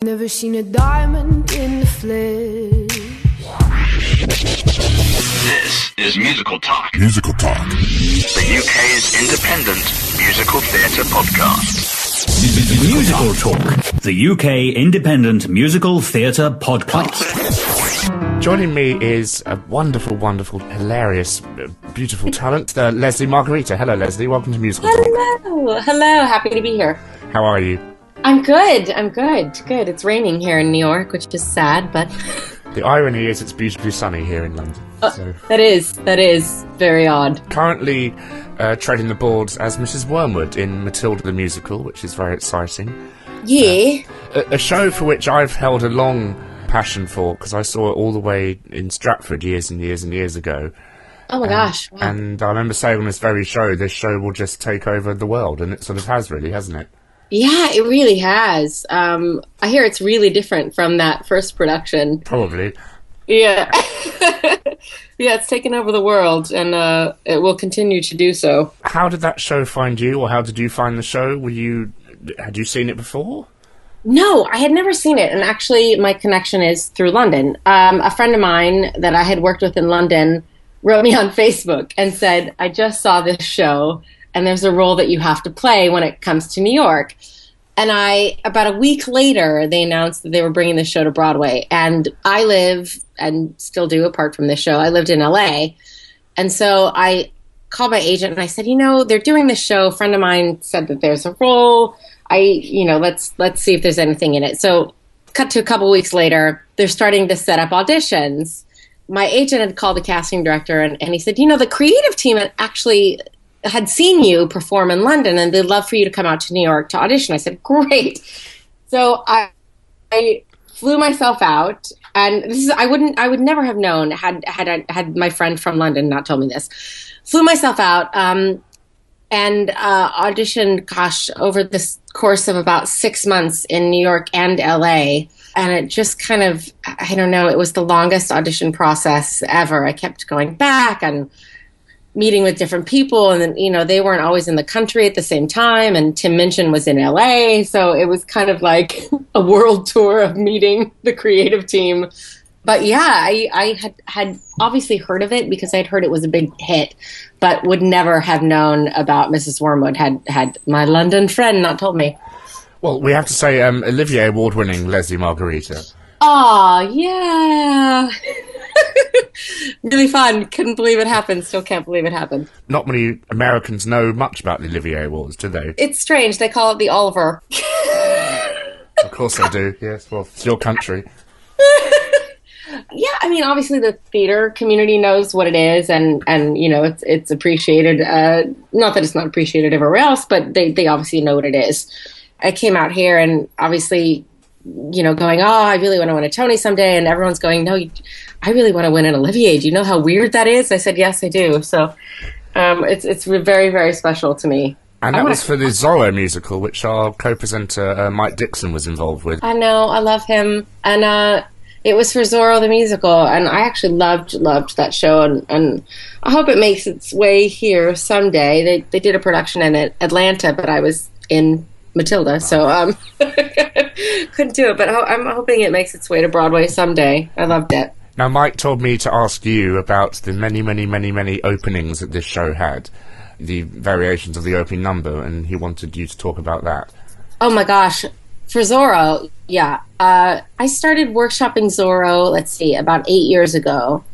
Never seen a diamond in the flesh. This is Musical Talk. Musical Talk. The UK's independent musical theatre podcast. Musical Talk. The UK independent musical theatre podcast. Joining me is a wonderful, wonderful, hilarious, beautiful talent, Lesli Margherita. Hello, Lesli. Welcome to Musical Talk. Hello. Happy to be here. How are you? I'm good. Good. It's raining here in New York, which is sad, but... The irony is it's beautifully sunny here in London. So. That is very odd. Currently treading the boards as Mrs. Wormwood in Matilda the musical, which is very exciting. Yeah. A show for which I've held a long passion for, because I saw it all the way in Stratford years and years and years ago. Oh my gosh. Wow. And I remember saying on this show will just take over the world, and it sort of has really, hasn't it? Yeah, it really has. I hear it's really different from that first production. Probably. Yeah. Yeah, it's taken over the world, and it will continue to do so. How did that show find you, or how did you find the show? Had you seen it before? No, I had never seen it, and actually my connection is through London. A friend of mine that I had worked with in London wrote me on Facebook and said, I just saw this show, and there's a role that you have to play when it comes to New York. And about a week later, they announced that they were bringing the show to Broadway. And I live, and still do apart from this show, I lived in LA. And so I called my agent and I said, they're doing this show. A friend of mine said that there's a role. Let's see if there's anything in it. So cut to a couple weeks later, they're starting to set up auditions. My agent had called the casting director and he said, the creative team had seen you perform in London and they'd love for you to come out to New York to audition. I said, great. So I flew myself out, and I would never have known had my friend from London not told me this. Flew myself out and auditioned, over this course of about 6 months in New York and LA. And it just kind of, I don't know, it was the longest audition process ever. I kept going back and meeting with different people, and then, they weren't always in the country at the same time, and Tim Minchin was in LA, so it was kind of like a world tour of meeting the creative team. But yeah, I had obviously heard of it because I'd heard it was a big hit, but would never have known about Mrs. Wormwood had my London friend not told me. Well, we have to say Olivier Award-winning Lesli Margherita. Oh, yeah. Really fun. Couldn't believe it happened. Still can't believe it happened. Not many Americans know much about the Olivier Awards, do they? It's strange. They call it the Oliver. Of course they do. Yes, well, it's your country. Yeah, I mean, obviously the theater community knows what it is, and it's appreciated. Not that it's not appreciated everywhere else, but they obviously know what it is. I came out here and obviously, going, I really want to win a Tony someday, and everyone's going, no, I really want to win an Olivier. Do you know how weird that is? I said, yes, I do. So it's very, very special to me. And that was for the Zorro musical, which our co-presenter Mike Dixon was involved with. I know, I love him. And it was for Zorro the musical, and I actually loved that show, and I hope it makes its way here someday. They did a production in Atlanta, but I was in Matilda, so couldn't do it, but I'm hoping it makes its way to Broadway someday. I loved it. Now, Mike told me to ask you about the many, many, many, many openings that this show had, the variations of the opening number, and he wanted you to talk about that. Oh my gosh. For Zorro, yeah. I started workshopping Zorro, about 8 years ago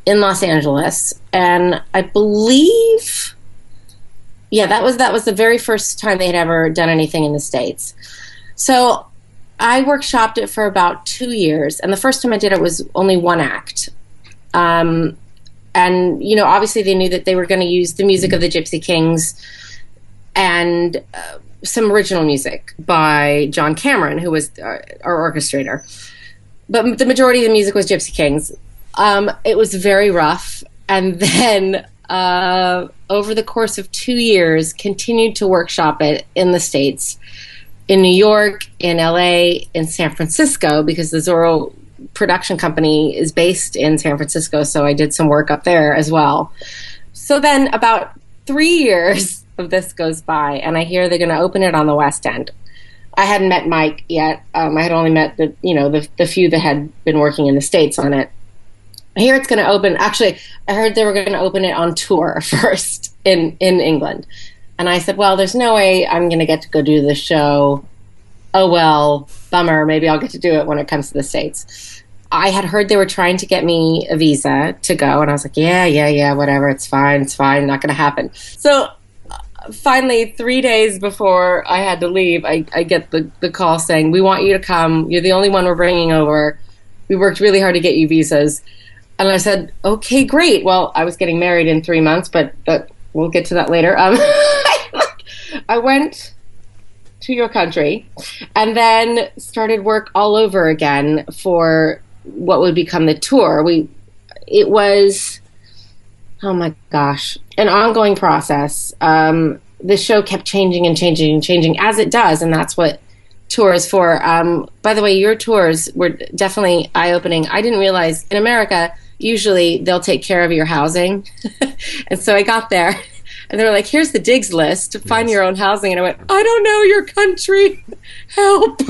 in Los Angeles, and I believe... Yeah, that was the very first time they had ever done anything in the States. So I workshopped it for about 2 years, and the first time I did it was only one act. And, obviously they knew that they were going to use the music of the Gypsy Kings and some original music by John Cameron, who was our orchestrator. But the majority of the music was Gypsy Kings. It was very rough, and then... over the course of 2 years, continued to workshop it in the States, in New York, in LA, in San Francisco, because the Zorro production company is based in San Francisco, so I did some work up there as well. So then about 3 years of this goes by, and I hear they're going to open it on the West End. I hadn't met Mike yet. I had only met the few that had been working in the States on it. Here it's going to open. Actually, I heard they were going to open it on tour first in England. And I said, well, there's no way I'm going to get to go do the show. Oh, well, bummer. Maybe I'll get to do it when it comes to the States. I had heard they were trying to get me a visa to go. And I was like, yeah, whatever. It's fine. Not going to happen. So finally, 3 days before I had to leave, I get the call saying, we want you to come. You're the only one we're bringing over. We worked really hard to get you visas. And I said, okay, great. Well, I was getting married in 3 months, but we'll get to that later. I went to your country and then started work all over again for what would become the tour. It was, oh my gosh, an ongoing process. The show kept changing and changing and changing, as it does, and that's what tour is for. By the way, your tours were definitely eye-opening. I didn't realize in America, usually they'll take care of your housing. And so I got there and they were like, here's the digs list to find your own housing. And I went, I don't know your country. Help.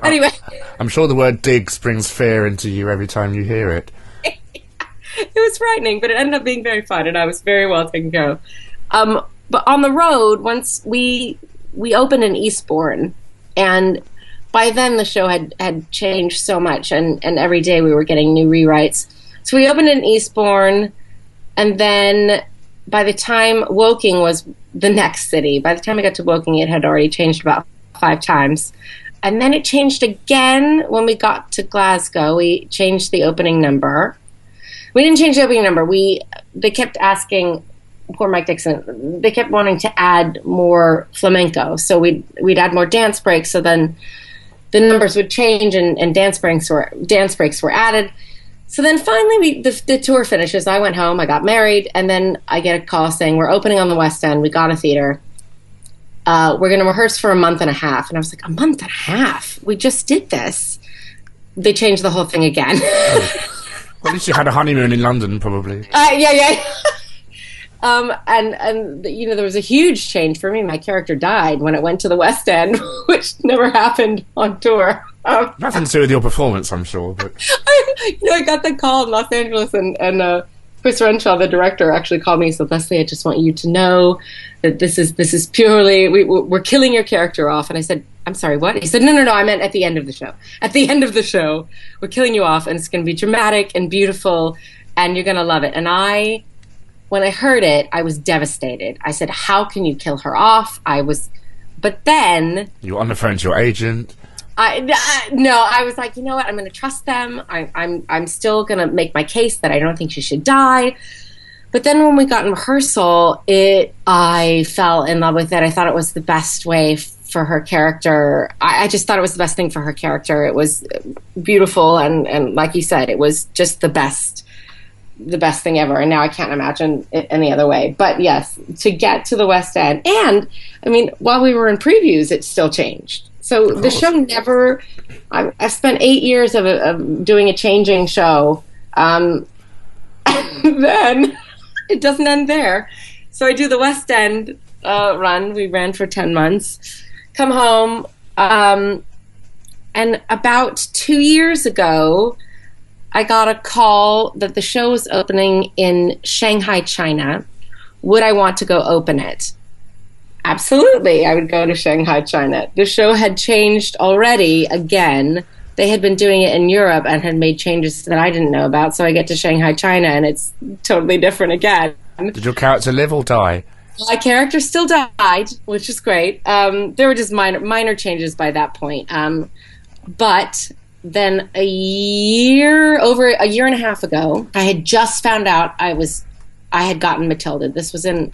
Anyway. I'm sure the word digs brings fear into you every time you hear it. It was frightening, but it ended up being very fun and I was very well taken care of. But on the road, once we opened in Eastbourne, and by then the show had changed so much, and every day we were getting new rewrites. So we opened in Eastbourne, and then by the time Woking was the next city, by the time I got to Woking, it had already changed about 5 times. And then it changed again when we got to Glasgow. We changed the opening number. We didn't change the opening number. They kept asking, poor Mike Dixon, they kept wanting to add more flamenco. So we'd add more dance breaks, so then the numbers would change and dance breaks were added. So then finally the tour finishes. I went home, I got married, and then I get a call saying we're opening on the West End. We got a theater. We're going to rehearse for a month and a half. And I was like, a month and a half? We just did this. They changed the whole thing again. Well, at least you had a honeymoon in London, probably. Yeah. And there was a huge change for me. My character died when it went to the West End, which never happened on tour. Nothing to do with your performance, I'm sure. But I got the call in Los Angeles, and Chris Renshaw, the director, actually called me and said, Leslie, I just want you to know that this is purely, we're killing your character off. And I said, I'm sorry, what? He said, no, I meant at the end of the show. At the end of the show, we're killing you off, and it's going to be dramatic and beautiful, and you're going to love it. And when I heard it, I was devastated. I said, how can you kill her off? But then... You were on the phone to your agent. I was like, you know what? I'm going to trust them. I'm still going to make my case that I don't think she should die. But then when we got in rehearsal, I fell in love with it. I thought it was the best way for her character. I just thought it was the best thing for her character. It was beautiful, and like you said, it was just the best thing ever. And now I can't imagine it any other way. But yes, to get to the West End, and I mean, while we were in previews, it still changed. So the show never. I've spent 8 years of doing a changing show. Then it doesn't end there. So I do the West End run. We ran for 10 months. Come home, and about 2 years ago, I got a call that the show was opening in Shanghai, China. Would I want to go open it? Absolutely, I would go to Shanghai, China. The show had changed already again. They had been doing it in Europe and had made changes that I didn't know about. So I get to Shanghai, China, and it's totally different again. Did your character live or die? My character still died, which is great. There were just minor changes by that point. But then over a year and a half ago, I had just found out I had gotten Matilda. This was in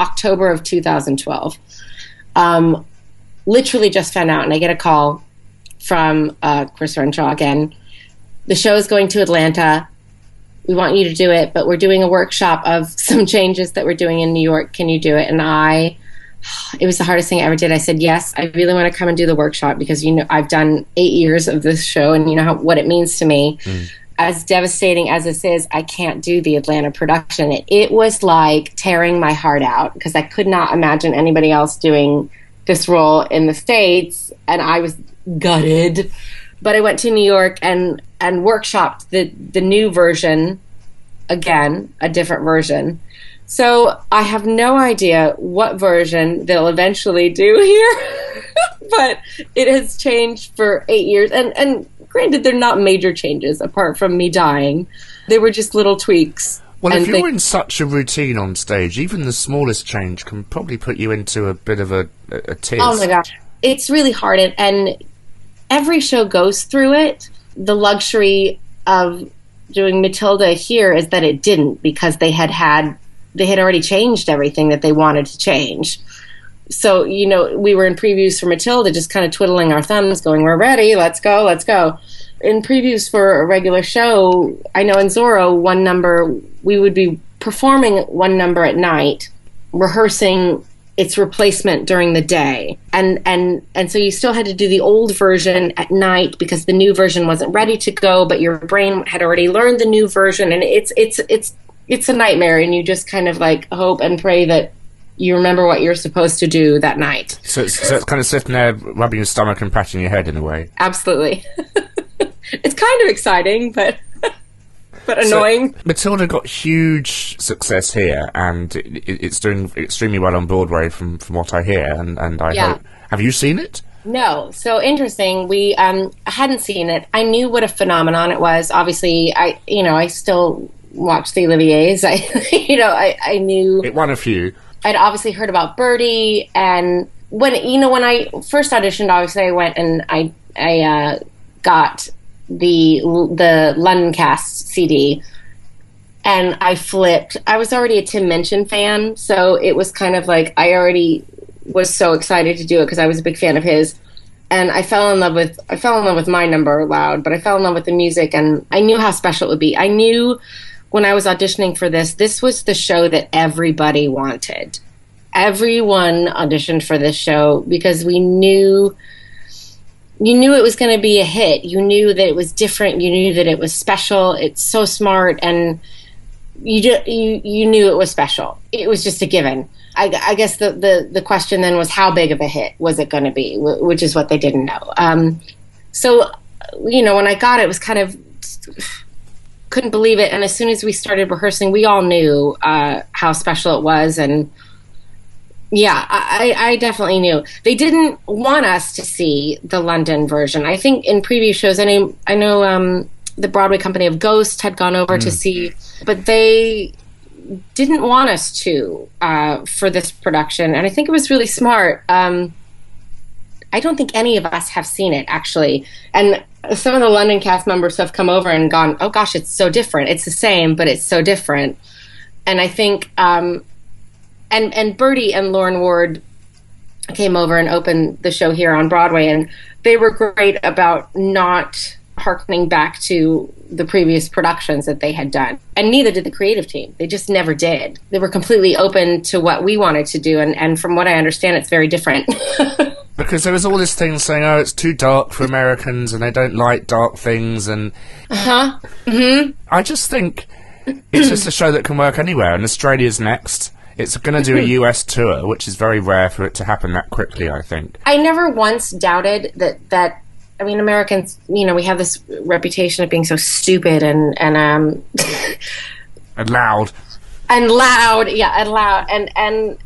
October of 2012. Literally just found out, and I get a call from Chris Renshaw again. The show is going to Atlanta. We want you to do it, but we're doing a workshop of some changes that we're doing in New York. Can you do it? And it was the hardest thing I ever did. I said, yes, I really want to come and do the workshop because, I've done 8 years of this show and you know what it means to me. As devastating as this is, I can't do the Atlanta production. It was like tearing my heart out because I could not imagine anybody else doing this role in the States, and I was gutted. But I went to New York and workshopped the new version, again, a different version. So I have no idea what version they'll eventually do here, but it has changed for 8 years. And granted, they're not major changes apart from me dying. They were just little tweaks. Well, if you're in such a routine on stage, even the smallest change can probably put you into a bit of a tiz. Oh my gosh. It's really hard. And every show goes through it. The luxury of doing Matilda here is that it didn't, because they had already changed everything that they wanted to change. So, we were in previews for Matilda just kind of twiddling our thumbs going, we're ready, let's go. In previews for a regular show, I know in Zorro, one number, we would be performing one number at night, rehearsing its replacement during the day. And so you still had to do the old version at night because the new version wasn't ready to go, but your brain had already learned the new version, and it's a nightmare, and you just kind of like hope and pray that you remember what you're supposed to do that night. So it's kind of sitting there rubbing your stomach and patting your head in a way. Absolutely. It's kind of exciting, but annoying. So, Matilda got huge success here, and it's doing extremely well on Broadway from what I hear, and I hope... Have you seen it? No. So interesting. We hadn't seen it. I knew what a phenomenon it was. Obviously, I still watch the Oliviers. I knew... It won a few. I'd obviously heard about Birdie, and when I first auditioned, obviously I went and I got the London cast CD, and I flipped. I was already a Tim Minchin fan, so it was kind of like I already was so excited to do it because I was a big fan of his, and I fell in love with my number, Loud, but I fell in love with the music, and I knew how special it would be. I knew when I was auditioning for this was the show that everybody wanted. Everyone auditioned for this show because you knew it was going to be a hit. You knew that it was different. You knew that it was special. It's so smart, and you knew it was special. It was just a given. I guess the question then was, how big of a hit was it going to be, which is what they didn't know. So, when I got it, it was kind of... couldn't believe it. And as soon as we started rehearsing, we all knew how special it was. And yeah, I definitely knew. They didn't want us to see the London version. I think in previous shows, I know the Broadway company of Ghost had gone over to see, but they didn't want us to for this production. And I think it was really smart. I don't think any of us have seen it, actually. And some of the London cast members have come over and gone, oh gosh, it's so different. It's the same, but it's so different. And I think, and Bertie and Lauren Ward came over and opened the show here on Broadway, and they were great about not hearkening back to the previous productions that they had done. And neither did the creative team. They just never did. They were completely open to what we wanted to do, and from what I understand, it's very different. Because there was all this thing saying, oh, it's too dark for Americans and they don't like dark things, and I just think it's just a show that can work anywhere, and Australia's next. It's going to do a US tour, which is very rare for it to happen that quickly, I think. I never once doubted that I mean, Americans, we have this reputation of being so stupid and and loud. And loud, and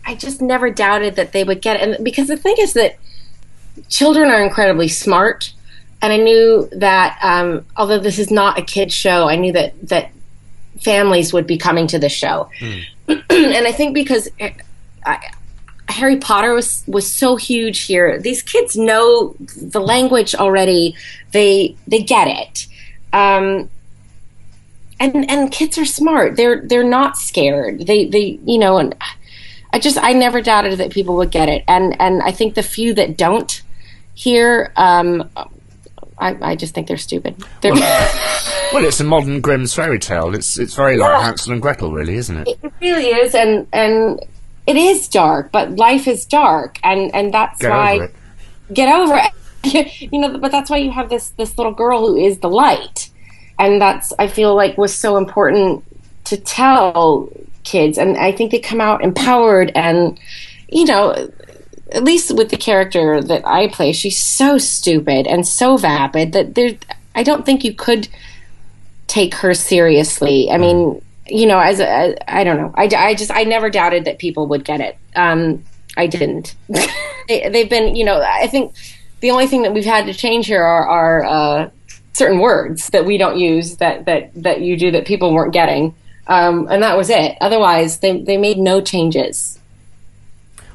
I just never doubted that they would get it. And because the thing is that children are incredibly smart, and I knew that although this is not a kid's show, I knew that families would be coming to the show. And I think because Harry Potter was so huge here, these kids know the language already. They get it. And kids are smart. They're not scared. They and I never doubted that people would get it. And I think the few that don't hear, I just think they're stupid. Well, it's a modern Grimm's fairy tale. It's very like Hansel and Gretel, really, isn't it? It really is, and it is dark, but life is dark, and that's why get over it. But that's why you have this little girl who is the light, and that's, I feel like, was so important to tell kids, and I think they come out empowered, and at least with the character that I play, she's so stupid and so vapid that I don't think you could take her seriously. I mean, you know, I don't know. I never doubted that people would get it. I didn't. They've been, you know, I think the only thing that we've had to change here are certain words that we don't use that you do that people weren't getting. And that was it. Otherwise, they made no changes.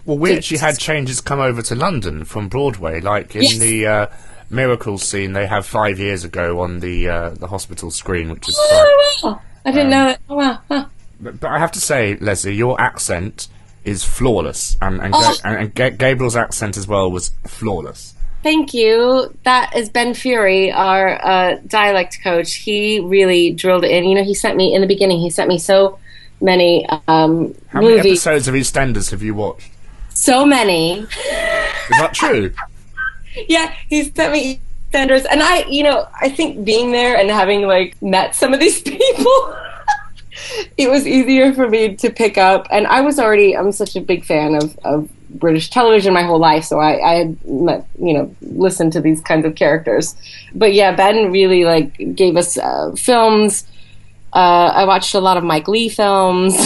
Well, we actually had changes come over to London from Broadway, like in the Miracle scene they have 5 years ago on the hospital screen, which is wow. I didn't know that. Oh, wow. Huh. But I have to say, Leslie, your accent is flawless, and Gabriel's accent as well was flawless. Thank you. That is Ben Fury, our dialect coach. He really drilled it in. You know, he sent me, in the beginning, he sent me so many How movies. many episodes of EastEnders have you watched? So many. Is that true? Yeah, he sent me EastEnders. And I think being there and having, like, met some of these people, it was easier for me to pick up. And I'm such a big fan of British television my whole life, so I had listened to these kinds of characters. But yeah, Ben really like gave us films. I watched a lot of Mike Leigh films.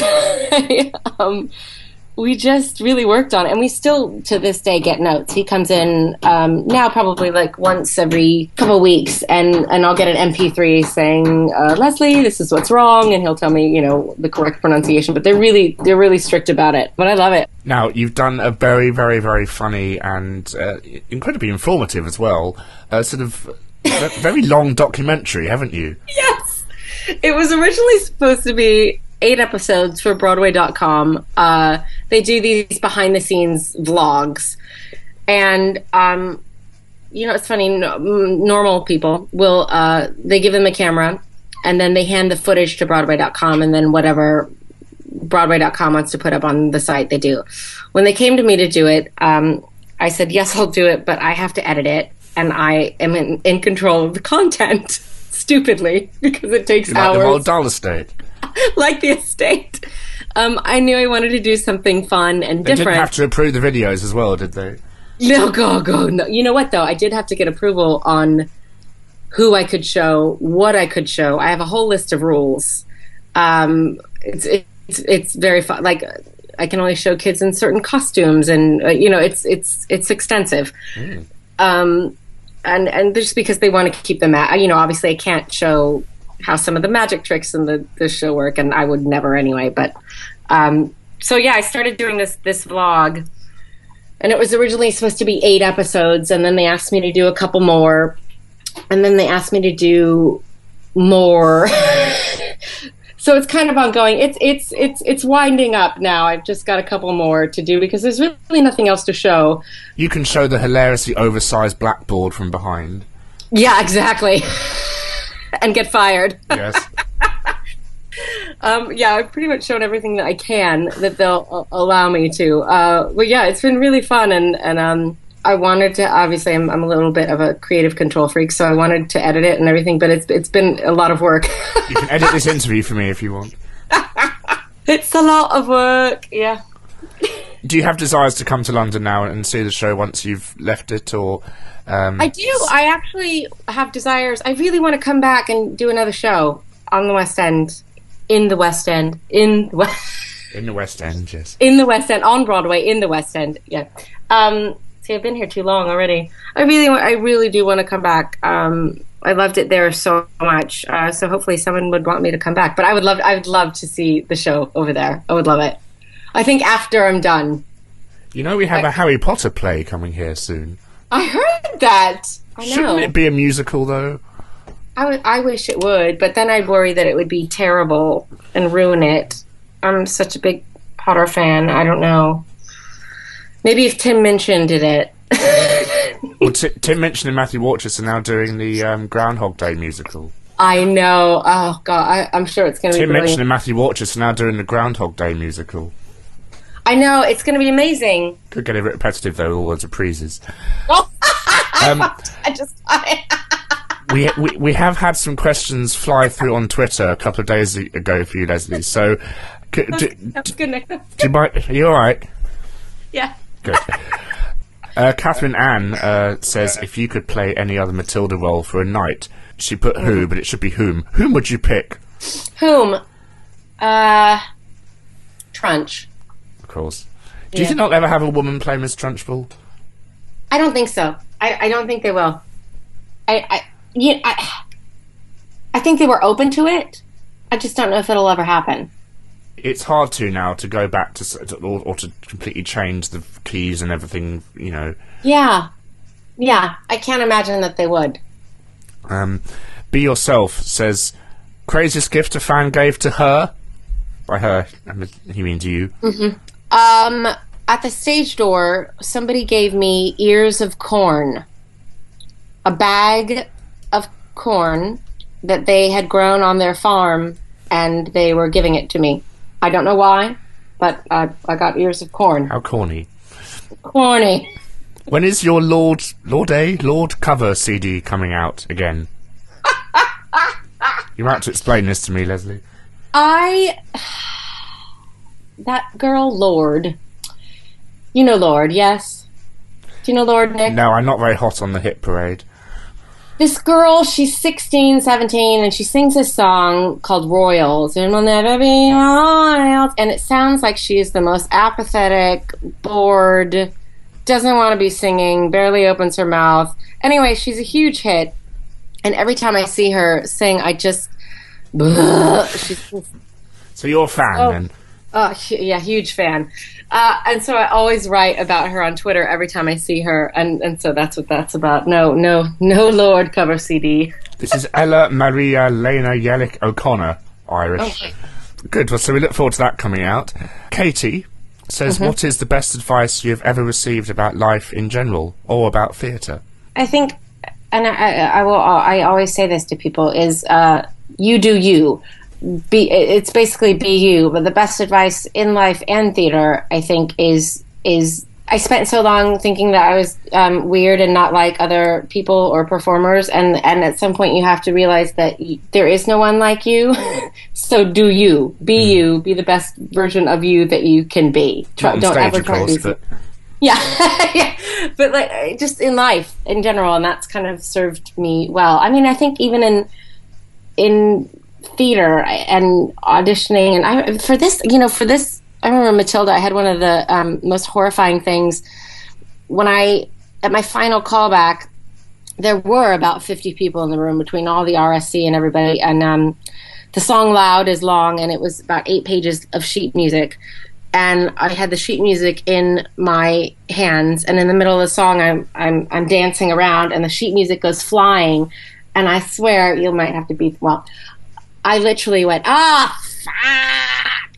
We just really worked on it, and we still to this day get notes. He comes in now probably like once every couple of weeks, and I'll get an MP3 saying, Leslie, this is what's wrong, and he'll tell me, you know, the correct pronunciation. But they're really strict about it. But I love it. Now, you've done a very, very, very funny and incredibly informative as well, sort of very long documentary, haven't you? Yes! It was originally supposed to be 8 episodes for Broadway.com. They do these behind-the-scenes vlogs. And, it's funny, normal people will, they give them a camera, and then they hand the footage to Broadway.com, and then whatever Broadway.com wants to put up on the site, they do. When they came to me to do it, I said, yes, I'll do it, but I have to edit it, and I am in control of the content, stupidly, because it takes hours. Like the Roald Dahl estate. Like the estate. I knew I wanted to do something fun and different. They didn't have to approve the videos as well, did they? No, go. No. You know what, though? I did have to get approval on who I could show, what I could show. I have a whole list of rules. It's very fun. Like, I can only show kids in certain costumes, and it's extensive. And just because they want to keep them at, obviously I can't show how some of the magic tricks in the show work, and I would never anyway. But so yeah, I started doing this vlog, and it was originally supposed to be 8 episodes, and then they asked me to do a couple more, and then they asked me to do more. So it's kind of ongoing. It's winding up now. I've just got a couple more to do because there's really nothing else to show. You can show the hilariously oversized blackboard from behind. Yeah, exactly. And get fired. Yes. Yeah, I've pretty much shown everything that I can that they'll allow me to. But yeah, it's been really fun, and I wanted to. Obviously, I'm a little bit of a creative control freak, so I wanted to edit it and everything. But it's been a lot of work. You can edit this interview for me if you want. It's a lot of work. Yeah. Do you have desires to come to London now and see the show once you've left it, or? I do. I actually have desires. I really want to come back and do another show on the West End, in the West End, in the West End, yes. In the West End, on Broadway, in the West End. Yeah. See, I've been here too long already. I really do want to come back. I loved it there so much. So hopefully someone would want me to come back. But I would love to see the show over there. I would love it. I think after I'm done. You know, we have a Harry Potter play coming here soon. I heard that. I know. Shouldn't it be a musical, though? I wish it would, but then I'd worry that it would be terrible and ruin it. I'm such a big Potter fan. I don't know. Maybe if Tim Minchin did it. Well, Tim Minchin and Matthew Warchus are now doing the Groundhog Day musical. I know. Oh, God. I'm sure it's going to be brilliant. Tim Minchin and Matthew Warchus are now doing the Groundhog Day musical. I know. It's going to be amazing. Could get a bit repetitive, though, all those reprises. Oh, we have had some questions fly through on Twitter a couple of days ago for you, Leslie. So, that's good. do you mind? Are you all right? Yeah. Good. Catherine Ann says, if you could play any other Matilda role for a night, she put who, but it should be whom. Whom would you pick? Whom? Trunch. Of course. Do you think they'll ever have a woman play Miss Trunchbull? I don't think so. I don't think they will. I think they were open to it. I just don't know if it'll ever happen. It's hard now to go back or to completely change the keys and everything, you know. Yeah. I can't imagine that they would. Be Yourself says, craziest gift a fan gave to her. By her, he means you. Mm-hmm. At the stage door, somebody gave me ears of corn. A bag of corn that they had grown on their farm, and they were giving it to me. I don't know why, but I got ears of corn. How corny. Corny. When is your Lord cover CD coming out again? You might have to explain this to me, Leslie. That girl, Lord. You know Lord, yes? Do you know Lord, Nick? No, I'm not very hot on the hit parade. This girl, she's 16, 17, and she sings a song called Royals, and we'll never be royals. And it sounds like she's the most apathetic, bored, doesn't want to be singing, barely opens her mouth. Anyway, she's a huge hit. And every time I see her sing, I just... So you're a fan, then? Oh, yeah, huge fan. And so I always write about her on Twitter every time I see her, and so that's what that's about. No Lord cover CD. This is Ella Maria Lena Yellick O'Connor, Irish. Okay. Good, well, so we look forward to that coming out. Katie says, what is the best advice you've ever received about life in general, or about theatre? I think, and I always say this to people, is you do you. It's basically be you, but the best advice in life and theater, I think, is I spent so long thinking that I was weird and not like other people or performers, and at some point you have to realize that there is no one like you. So do you, be the best version of you that you can be. Don't ever try to be. Yeah, but like just in life in general, and that's kind of served me well. I mean, I think even in theater and auditioning, and for this I remember Matilda, I had one of the most horrifying things when at my final callback, there were about 50 people in the room between all the RSC and everybody, and the song Loud is long, and it was about 8 pages of sheet music, and I had the sheet music in my hands, and in the middle of the song I'm dancing around, and the sheet music goes flying, and I swear you might have to be I literally went, fuck,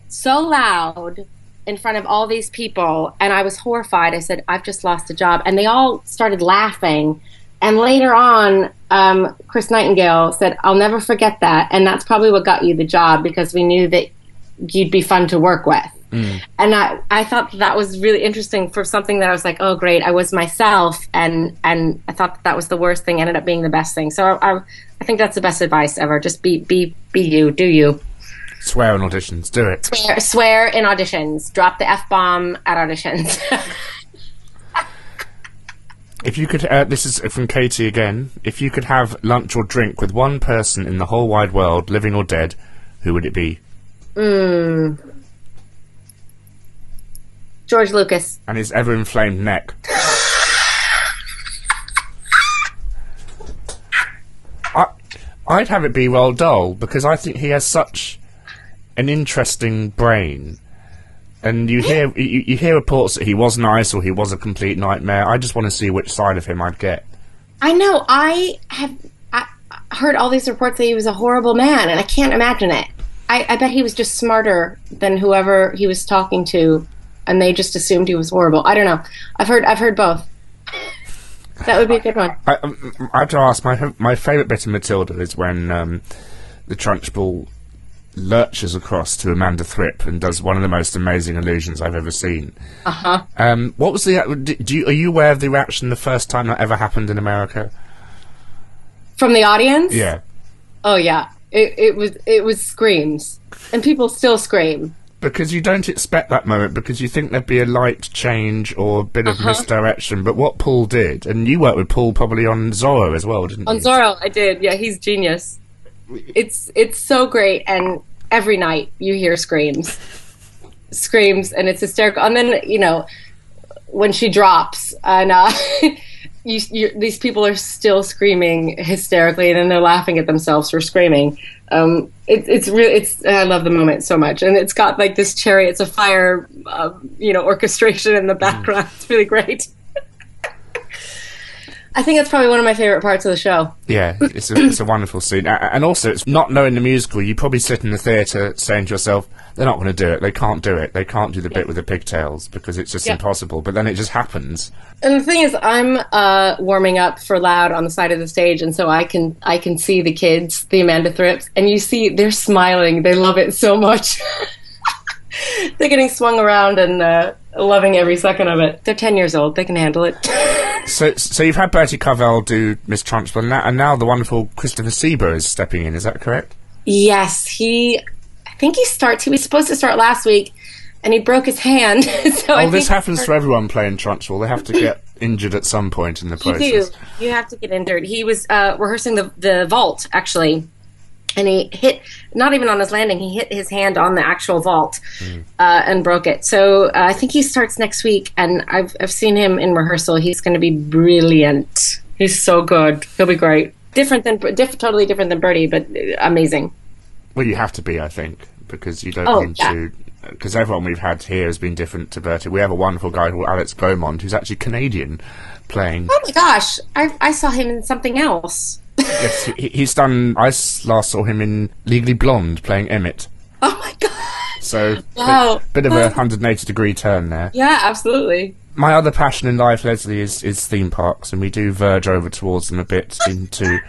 so loud in front of all these people, and I was horrified. I said, I've just lost a job. And they all started laughing. And later on, Chris Nightingale said, I'll never forget that. And that's probably what got you the job, because we knew that you'd be fun to work with. And I thought that was really interesting for something that I was like, oh, great, I was myself. And I thought that was the worst thing, ended up being the best thing. So I think that's the best advice ever. Just be you, do you. Swear in auditions, do it. Swear in auditions. Drop the F-bomb at auditions. If you could, this is from Katie again. If you could have lunch or drink with one person in the whole wide world, living or dead, who would it be? George Lucas. And his ever-inflamed neck. I'd have it be Roald Dahl, because I think he has such an interesting brain. And you hear reports that he was nice or he was a complete nightmare. I just want to see which side of him I'd get. I know. I heard all these reports that he was a horrible man, and I can't imagine it. I bet he was just smarter than whoever he was talking to, and they just assumed he was horrible. I don't know. I've heard both. That would be a good one. I have to ask, my favourite bit of Matilda is when the Trunchbull lurches across to Amanda Thripp and does one of the most amazing illusions I've ever seen. What was are you aware of the reaction the first time that ever happened in America? From the audience? Yeah. Oh yeah. It was screams. And people still scream. Because you don't expect that moment, because you think there'd be a light change or a bit of misdirection. But what Paul did, and you worked with Paul probably on Zorro as well, didn't you? On Zorro, I did. Yeah, he's genius. It's so great, and every night you hear screams, and it's hysterical. And then, you know, when she drops, and these people are still screaming hysterically, and then they're laughing at themselves for screaming. It's I love the moment so much, and it's got like this Chariots of Fire, orchestration in the background. It's really great. I think that's probably one of my favorite parts of the show. Yeah, it's a wonderful scene. And also, it's not knowing the musical, you probably sit in the theatre saying to yourself, they're not going to do it, they can't do it, they can't do the bit with the pigtails, because it's just impossible. But then it just happens. And the thing is, I'm warming up for Loud on the side of the stage, and so I can see the kids, the Amanda Thrips, and you see they're smiling, they love it so much. They're getting swung around and loving every second of it. They're 10 years old, they can handle it. So you've had Bertie Carvel do Miss Trunchbull, and now the wonderful Christopher Sieber is stepping in. Is that correct? Yes, he was supposed to start last week, and he broke his hand. This happens to everyone playing Trunchbull. They have to get injured at some point in the process. You do. You have to get injured. He was rehearsing the vault, actually, and he hit, not even on his landing, he hit his hand on the actual vault and broke it. So I think he starts next week, and I've seen him in rehearsal. He's going to be brilliant. He's so good. He'll be great. Totally different than Bertie, but amazing. Well, you have to be, I think, because you don't want to... Because everyone we've had here has been different to Bertie. We have a wonderful guy called Alex Beaumont, who's actually Canadian, playing... Oh my gosh, I saw him in something else. Yes, he's done... I last saw him in Legally Blonde, playing Emmett. Oh my god! So, wow. bit of a 180-degree turn there. Yeah, absolutely. My other passion in life, Leslie, is theme parks, and we do verge over towards them a bit into...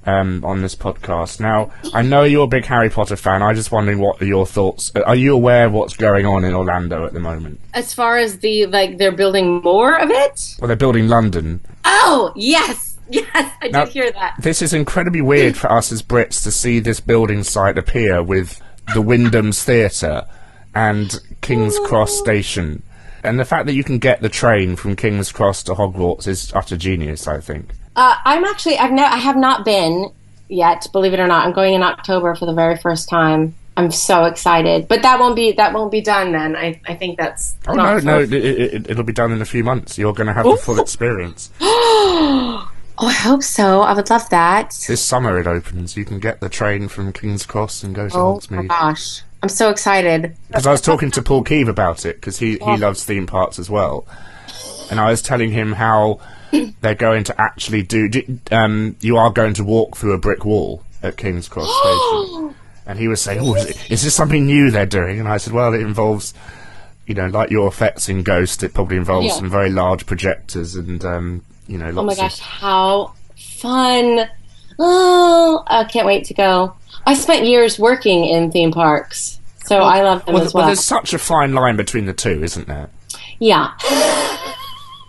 on this podcast. Now, I know you're a big Harry Potter fan. I'm just wondering, what are your thoughts? Are you aware of what's going on in Orlando at the moment? As far as they're building more of it? Well, they're building London. Oh, yes! Yes, I did hear that. This is incredibly weird for us as Brits to see this building site appear with the Wyndham's Theatre and King's Cross Station. And the fact that you can get the train from King's Cross to Hogwarts is utter genius, I think. I have not been yet, believe it or not. I'm going in October for the very first time. I'm so excited, but that won't be done then. I think that's... It'll be done in a few months. You're going to have the full experience. Oh, I hope so. I would love that. This summer it opens. You can get the train from King's Cross and go to Hogsmeade. Oh my gosh. I'm so excited. Because I was talking to Paul Keeve about it, because he loves theme parks as well. And I was telling him how they're going to actually you are going to walk through a brick wall at King's Cross Station. And he was saying, is this something new they're doing? And I said, well, it involves, like your effects in Ghost, it probably involves some very large projectors and, lots Oh my gosh, how fun. Oh, I can't wait to go. I spent years working in theme parks, so I love them as well. Well, there's such a fine line between the two, isn't there? Yeah.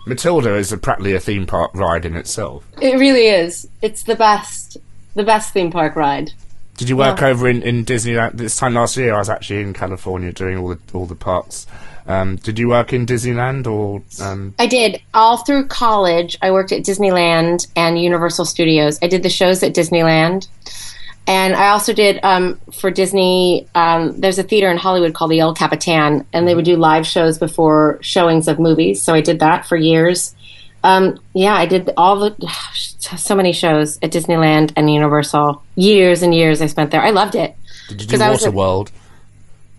Matilda is practically a theme park ride in itself. It really is. It's the best theme park ride. Did you work over in Disneyland? This time last year I was actually in California doing all the parks. Did you work in Disneyland or... I did. All through college, I worked at Disneyland and Universal Studios. I did the shows at Disneyland. And I also did, for Disney, there's a theater in Hollywood called the El Capitan, and they would do live shows before showings of movies. So I did that for years. I did so many shows at Disneyland and Universal. Years and years I spent there. I loved it. Did you do Waterworld?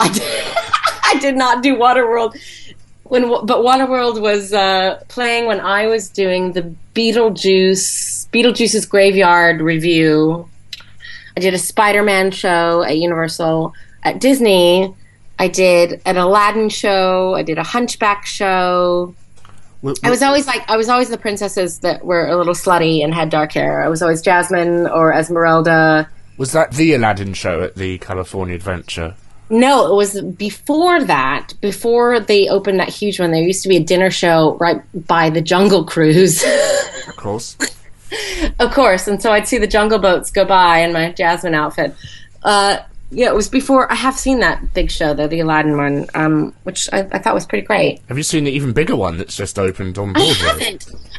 I did not do Waterworld. But Waterworld was playing when I was doing the Beetlejuice's Graveyard Review. I did a Spider-Man show at Universal. At Disney, I did an Aladdin show. I did a Hunchback show. I was always the princesses that were a little slutty and had dark hair. I was always Jasmine or Esmeralda. Was that the Aladdin show at the California Adventure? No, it was before that. Before they opened that huge one, there used to be a dinner show right by the Jungle Cruise. Of course. Of course. And so I'd see the Jungle Boats go by in my Jasmine outfit. Yeah, it was before. I have seen that big show, though, the Aladdin one, which I thought was pretty great. Have you seen the even bigger one that's just opened on Broadway?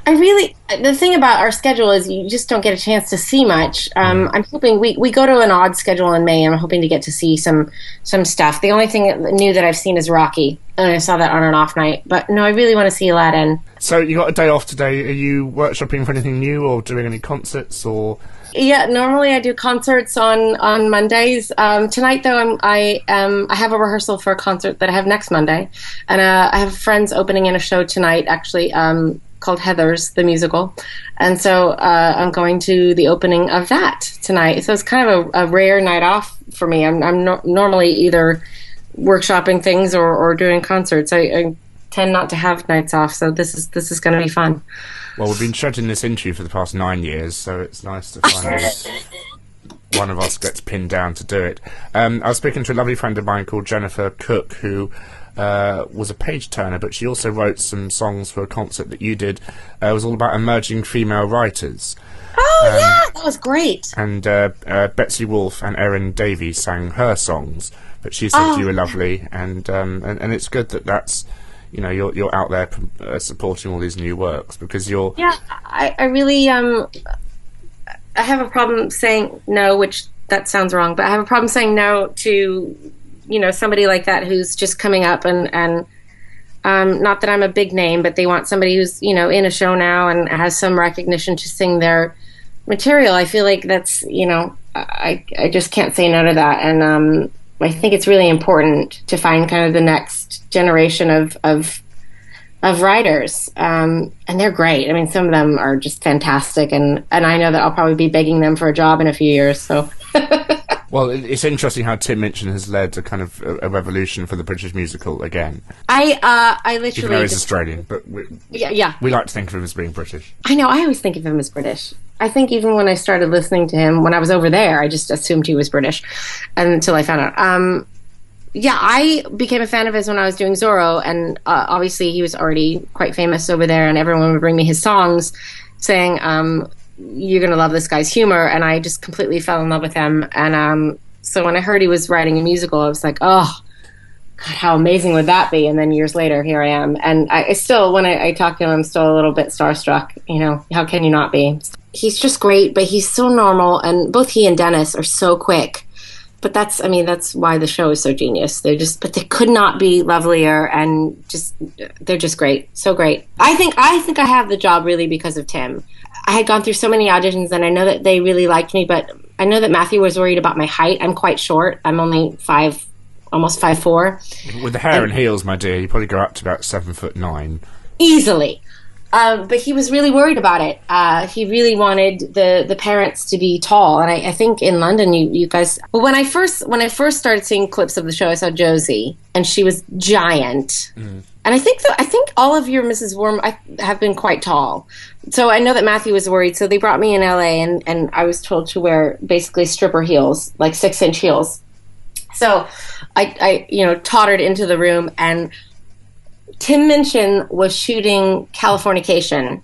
I haven't. The thing about our schedule is you just don't get a chance to see much. I'm hoping we go to an odd schedule in May. I'm hoping to get to see some stuff. The only thing new that I've seen is Rocky, and I saw that on an off night. But no, I really want to see Aladdin. So you got a day off today. Are you workshopping for anything new or doing any concerts or? Yeah, normally I do concerts on Mondays. Tonight, though, I have a rehearsal for a concert that I have next Monday, and I have friends opening in a show tonight, actually, called Heathers, the musical, and so I'm going to the opening of that tonight. So it's kind of a rare night off for me. I'm normally either workshopping things or doing concerts. I tend not to have nights off, so this is going to be fun. Well, we've been scheduling this interview for the past 9 years, so it's nice to finally one of us gets pinned down to do it. I was speaking to a lovely friend of mine called Jennifer Cook, who was a page turner, but she also wrote some songs for a concert that you did. It was all about emerging female writers. Oh, yeah, that was great. And Betsy Wolfe and Erin Davies sang her songs, but she said you were lovely, and it's good that that's... You know, you're out there supporting all these new works because you're... Yeah, I really... I have a problem saying no, which that sounds wrong, but I have a problem saying no to, somebody like that who's just coming up and not that I'm a big name, but they want somebody who's, in a show now and has some recognition to sing their material. I feel like that's, I just can't say no to that. And I think it's really important to find kind of the next generation of writers, and they're great. I mean, some of them are just fantastic, and I know that I'll probably be begging them for a job in a few years. So, well, it's interesting how Tim Minchin has led a kind of a revolution for the British musical again. I literally, even though he's Australian, but we like to think of him as being British. I know. I always think of him as British. I think even when I started listening to him when I was over there, I just assumed he was British until I found out. I became a fan of his when I was doing Zorro, and obviously he was already quite famous over there, and everyone would bring me his songs saying, you're going to love this guy's humor, and I just completely fell in love with him. And so when I heard he was writing a musical, I was like, oh, God, how amazing would that be? And then years later, here I am. And I still, when I talk to him, I'm still a little bit starstruck. How can you not be? He's just great, but he's so normal, and both he and Dennis are so quick. But that's why the show is so genius. But they could not be lovelier, and they're just great. So great. I think I have the job really because of Tim. I had gone through so many auditions, and I know that they really liked me, but I know that Matthew was worried about my height. I'm quite short. I'm only almost 5'4". With the hair and heels, my dear, you probably go up to about 7'9". Easily. But he was really worried about it. He really wanted the parents to be tall, and I think in London, you guys. Well, when I first started seeing clips of the show, I saw Josie, and she was giant. Mm. And I think all of your Mrs. Worm have been quite tall. So I know that Matthew was worried. So they brought me in LA, and I was told to wear basically stripper heels, like 6-inch heels. So I tottered into the room, and Tim Minchin was shooting Californication,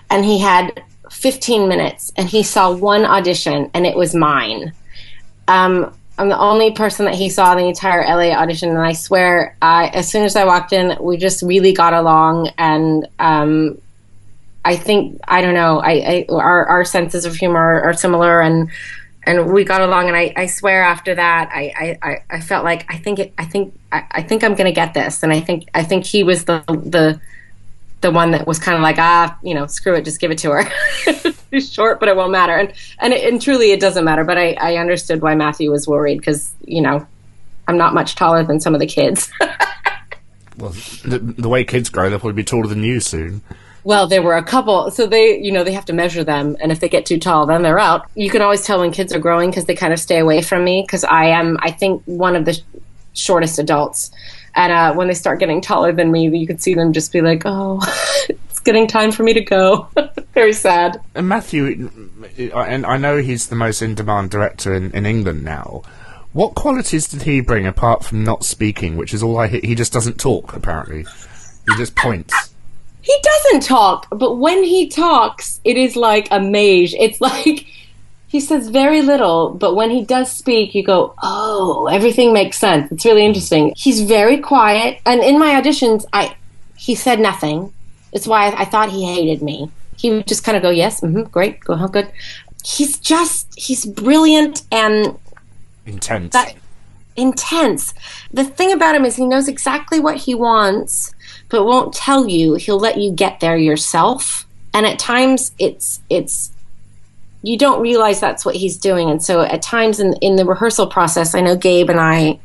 and he had 15 minutes, and he saw one audition, and it was mine. I'm the only person that he saw the entire LA audition, and I swear, as soon as I walked in, we just really got along, and I think, I don't know, our senses of humor are similar, and we got along, and I swear after that I felt like I think I'm gonna get this, and I think he was the one that was kind of like, screw it, just give it to her. She's short, but it won't matter, and truly it doesn't matter. But I understood why Matthew was worried, because I'm not much taller than some of the kids. Well, the way kids grow, they'll probably be taller than you soon. Well, there were a couple, so they have to measure them, and if they get too tall, then they're out. You can always tell when kids are growing because they kind of stay away from me, because I think, one of the shortest adults. And when they start getting taller than me, you can see them just be like, oh, it's getting time for me to go. Very sad. And Matthew, and I know he's the most in-demand director in England now. What qualities did he bring apart from not speaking, which is all he just doesn't talk, apparently. He just points. He doesn't talk, but when he talks, it is like a mage. It's like He says very little, but when he does speak, you go, oh, everything makes sense. It's really interesting. He's very quiet. And in my auditions, he said nothing. It's why I thought he hated me. He would just kind of go, yes, great, go, good. He's brilliant and... Intense. Intense. The thing about him is he knows exactly what he wants, but won't tell you. He'll let you get there yourself. And at times, it's you don't realize that's what he's doing. And so at times in the rehearsal process, I know Gabe and I,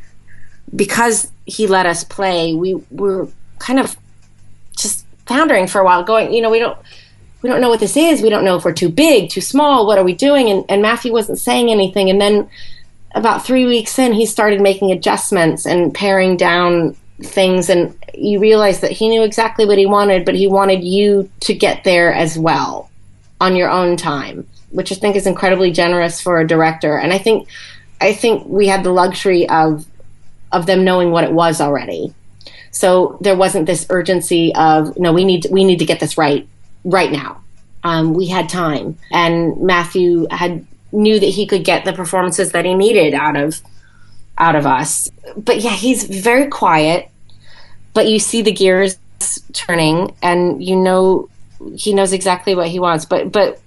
because he let us play, we were kind of just floundering for a while, going, we don't know what this is. We don't know if we're too big, too small. What are we doing? And Matthew wasn't saying anything. And then about 3 weeks in, he started making adjustments and paring down things. And you realize that he knew exactly what he wanted, but he wanted you to get there as well on your own time, which I think is incredibly generous for a director. And I think we had the luxury of them knowing what it was already. So there wasn't this urgency of, no, we need to get this right now. We had time, and Matthew knew that he could get the performances that he needed out of us. But yeah, he's very quiet, but you see the gears turning, and he knows exactly what he wants. But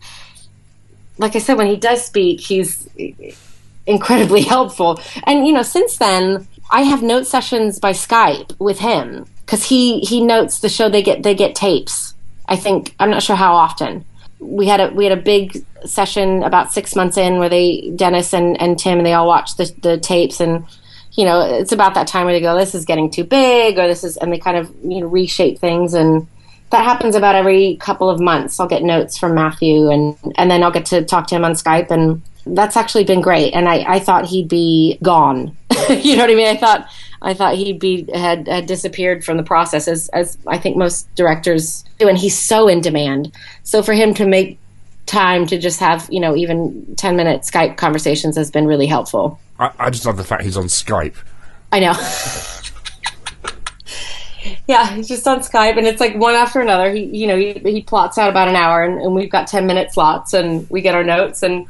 like I said, when he does speak, he's incredibly helpful. And, since then, I have note sessions by Skype with him because he notes the show. They get tapes. I think, I'm not sure how often. We had a big session about 6 months in where Dennis and Tim, and they all watched the tapes, and it's about that time where they go, this is getting too big, or and they kind of reshape things, and that happens about every couple of months. I'll get notes from Matthew, and then I'll get to talk to him on Skype, and that's actually been great. And I thought he'd be gone. You know what I mean? I thought he'd had disappeared from the process, as I think most directors do, and he's so in demand. So for him to make time to just have, even 10-minute Skype conversations has been really helpful. I just love the fact he's on Skype. I know. Yeah, he's just on Skype, and it's like one after another. He plots out about an hour, and we've got 10-minute slots, and we get our notes, and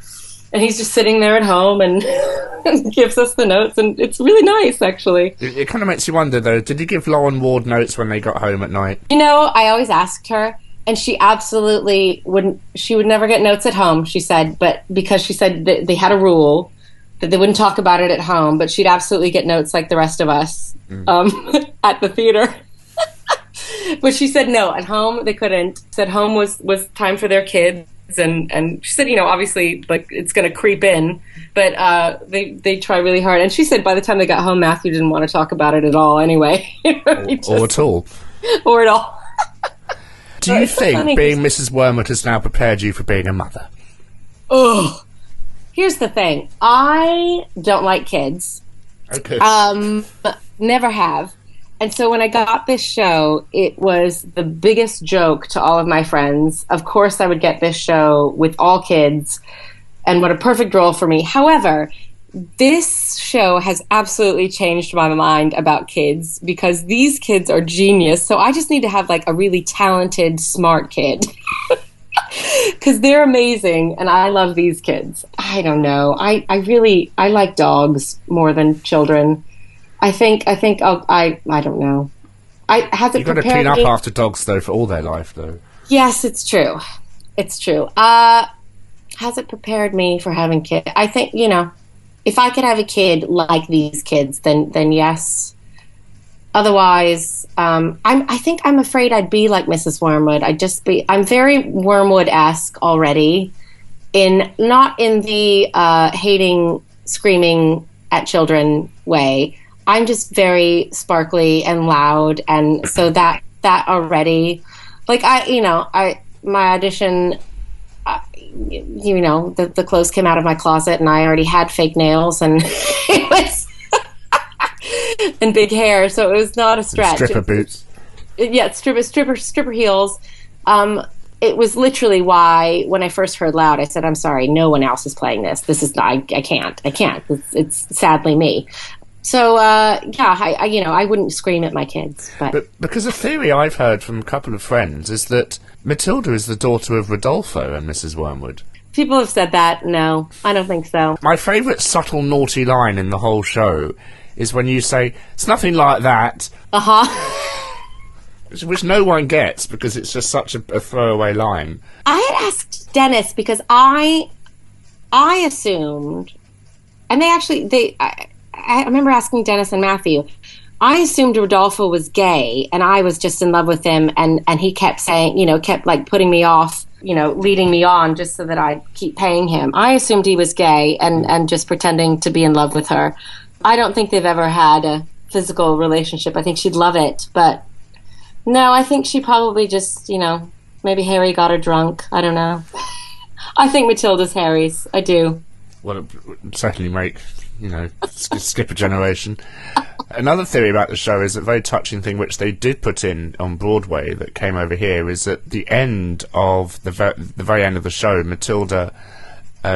he's just sitting there at home and gives us the notes, and it's really nice, actually. It kind of makes you wonder, though, did he give Lauren Ward notes when they got home at night? I always asked her, and she absolutely wouldn't. She would never get notes at home, she said, but because she said that they had a rule that they wouldn't talk about it at home, but she'd absolutely get notes like the rest of us at the theater. But she said no, at home they couldn't. Said home was time for their kids. And she said, obviously, like, it's going to creep in, but they try really hard. And she said by the time they got home, Matthew didn't want to talk about it at all anyway. Or at all. Or at all. Do you think being Mrs. Wormwood has now prepared you for being a mother? Oh, here's the thing. I don't like kids. Okay. Never have. And so when I got this show, it was the biggest joke to all of my friends. Of course, I would get this show with all kids, and what a perfect role for me. However, this show has absolutely changed my mind about kids, because these kids are genius. So I just need to have like a really talented, smart kid. Because they're amazing, and I love these kids. I don't know. I like dogs more than children. I don't know. You've got to clean up after dogs, though, for all their life, though. Yes, it's true. It's true. Has it prepared me for having kids? I think, if I could have a kid like these kids, then yes. Otherwise, I think I'm afraid I'd be like Mrs. Wormwood. I'm very Wormwood-esque already, not in the hating, screaming at children way. I'm just very sparkly and loud, and so that already, like, my audition, the clothes came out of my closet, and I already had fake nails, and it was and big hair, so it was not a stretch. Stripper boots. Stripper heels. It was literally why, when I first heard Loud, I said, I'm sorry, no one else is playing this. This is not, I can't. It's sadly me. So, I wouldn't scream at my kids. But because a theory I've heard from a couple of friends is that Matilda is the daughter of Rodolfo and Mrs. Wormwood. People have said that. No, I don't think so. My favourite subtle naughty line in the whole show is when you say, "It's nothing like that." Which no one gets because it's just such a throwaway line. I had asked Dennis because I assumed, and I remember asking Dennis and Matthew, I assumed Rodolfo was gay and I was just in love with him, and he kept saying, kept like putting me off, leading me on just so that I'd keep paying him. I assumed he was gay and just pretending to be in love with her. I don't think they've ever had a physical relationship. I think she'd love it, but no, I think she probably just, maybe Harry got her drunk. I don't know. I think Matilda's Harry's. I do. Well, it would certainly make, skip a generation. Another theory about the show is a very touching thing which they did put in on Broadway that came over here is at the end of the very end of the show, Matilda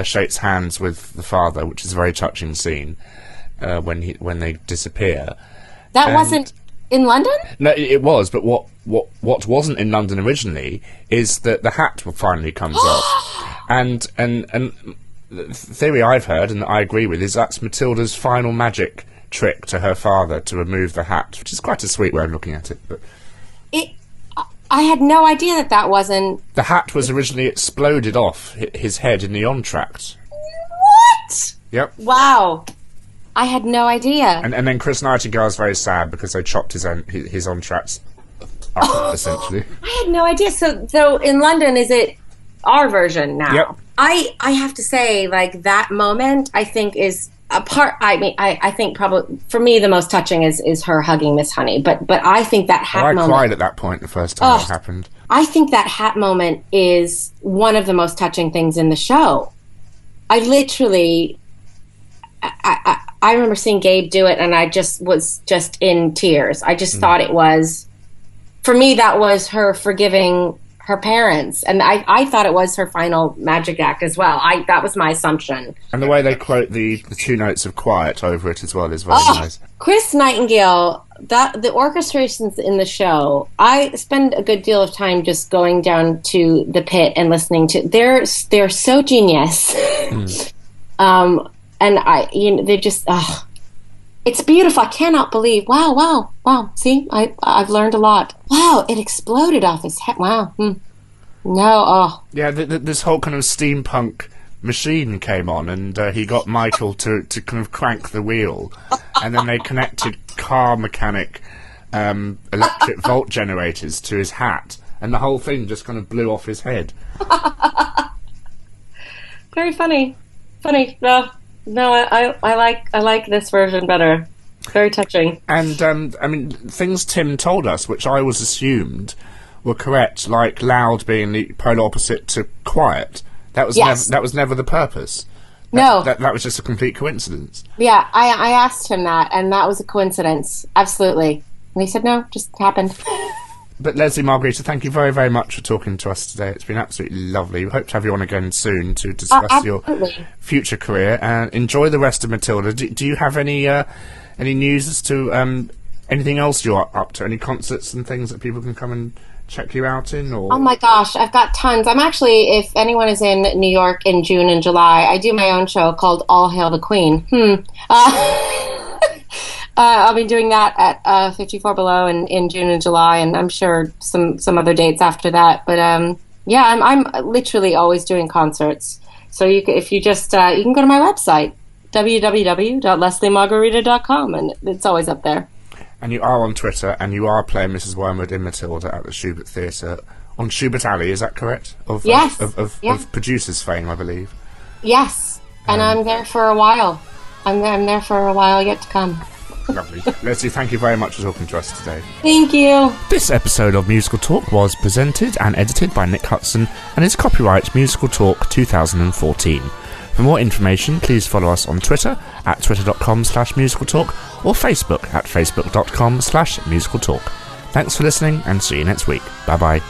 shakes hands with the father, which is a very touching scene when they disappear. That wasn't in London? No, it was, but what wasn't in London originally is that the hat finally comes off. And the theory I've heard, and that I agree with, is that's Matilda's final magic trick to her father to remove the hat, which is quite a sweet way of looking at it. But I had no idea that wasn't... The hat was originally exploded off his head in the entr'acte. What? Yep. Wow. I had no idea. And then Chris Nightingale's very sad because they chopped his entr'actes up, essentially. I had no idea. So in London, is it our version now? Yep. I have to say, like, that moment, I think, is a part... I think probably, for me, the most touching is her hugging Miss Honey. But I think that hat moment... I cried at that point the first time it happened. I think that hat moment is one of the most touching things in the show. I literally... I remember seeing Gabe do it, and I was in tears. I just thought it was... For me, that was her forgiving her parents, and I thought it was her final magic act as well. That was my assumption. And the way they quote the 2 notes of quiet over it as well is very nice. Chris Nightingale, the orchestrations in the show, I spend a good deal of time just going down to the pit and listening to. They're so genius, and they're just. It's beautiful. I cannot believe. Wow. See, I've learned a lot. Wow, it exploded off his head. Wow. No. Yeah, this whole kind of steampunk machine came on, and he got Michael to kind of crank the wheel, and then they connected car mechanic electric volt generators to his hat, and the whole thing just kind of blew off his head. Very funny. No, I like this version better. Very touching. And I mean, things Tim told us, which I was assumed were correct, like loud being the polar opposite to quiet. That was never the purpose. That was just a complete coincidence. Yeah, I asked him that, and that was a coincidence. Absolutely. And he said no, just happened. But Lesli Margherita, thank you very, very much for talking to us today. It's been absolutely lovely. We hope to have you on again soon to discuss your future career. And enjoy the rest of Matilda. Do you have any news as to anything else you're up to? Any concerts and things that people can come and check you out in? Or? Oh my gosh, I've got tons. I'm actually, if anyone is in New York in June and July, I do my own show called All Hail the Queen. I'll be doing that at 54 Below in June and July, and I'm sure some other dates after that. But yeah, I'm literally always doing concerts. So you can go to my website, www.leslimargherita.com, and it's always up there. And you are on Twitter, and you are playing Mrs. Wormwood in Matilda at the Schubert Theatre on Schubert Alley. Is that correct? Yes. Of producers' fame, I believe. Yes, and I'm there for a while. I'm there for a while yet to come. Lovely. Lesli, thank you very much for talking to us today. Thank you. This episode of Musical Talk was presented and edited by Nick Hudson and is copyright Musical Talk 2014. For more information, please follow us on Twitter at twitter.com/musicaltalk or Facebook at facebook.com/musicaltalk. Thanks for listening and see you next week. Bye-bye.